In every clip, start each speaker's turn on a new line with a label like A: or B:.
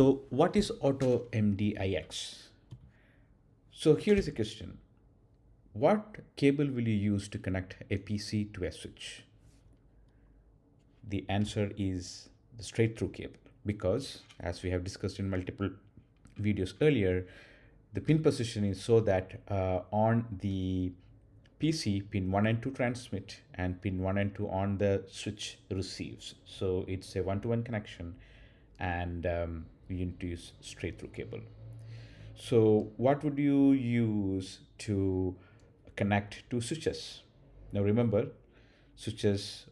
A: So what is Auto MDIX? So here is a question. What cable will you use to connect a PC to a switch? The answer is the straight through cable, because as we have discussed in multiple videos earlier, the pin position is so that on the PC, pin 1 and 2 transmit and pin 1 and 2 on the switch receives. So it's a one-to-one connection, and you need to use straight through cable. So what would you use to connect two switches? Now remember, switches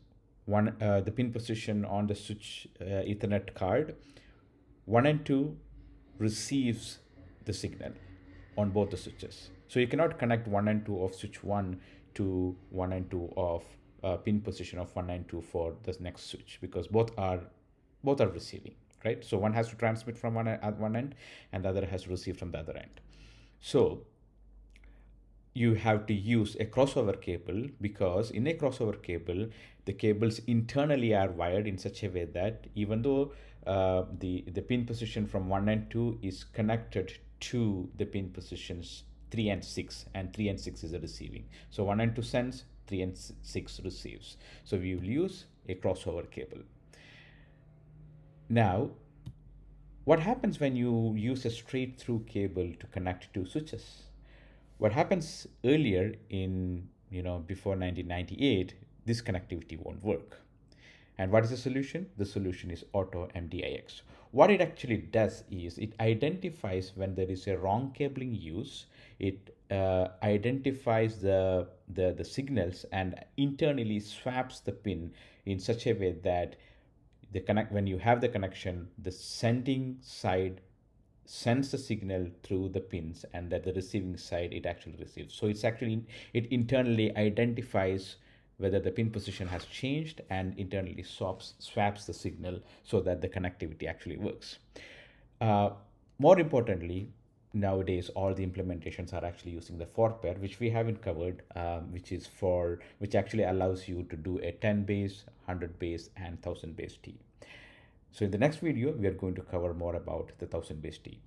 A: one the pin position on the switch Ethernet card 1 and 2 receives the signal on both the switches. So you cannot connect 1 and 2 of switch 1 to 1 and 2 of pin position of 1 and 2 for the next switch, because both are receiving, right? So one has to transmit from one at one end and the other has to receive from the other end. So you have to use a crossover cable, because in a crossover cable the cables internally are wired in such a way that even though the pin position from 1 and 2 is connected to the pin positions 3 and 6, and 3 and 6 is a receiving, so 1 and 2 sends, 3 and 6 receives, so we will use a crossover cable. Now what happens when you use a straight through cable to connect two switches? What happens earlier in, before 1998, this connectivity won't work. And what is the solution? The solution is Auto MDIX. What it actually does is it identifies when there is a wrong cabling use. It identifies the signals and internally swaps the pin in such a way that when you have the connection, the sending side sends the signal through the pins, and that the receiving side it actually receives. So it internally identifies whether the pin position has changed and internally swaps the signal so that the connectivity actually works. More importantly, nowadays all the implementations are actually using the for pair, which we haven't covered, which actually allows you to do a 10 base, 100 base, and 1000 base T. So in the next video, we are going to cover more about the 1000 base T.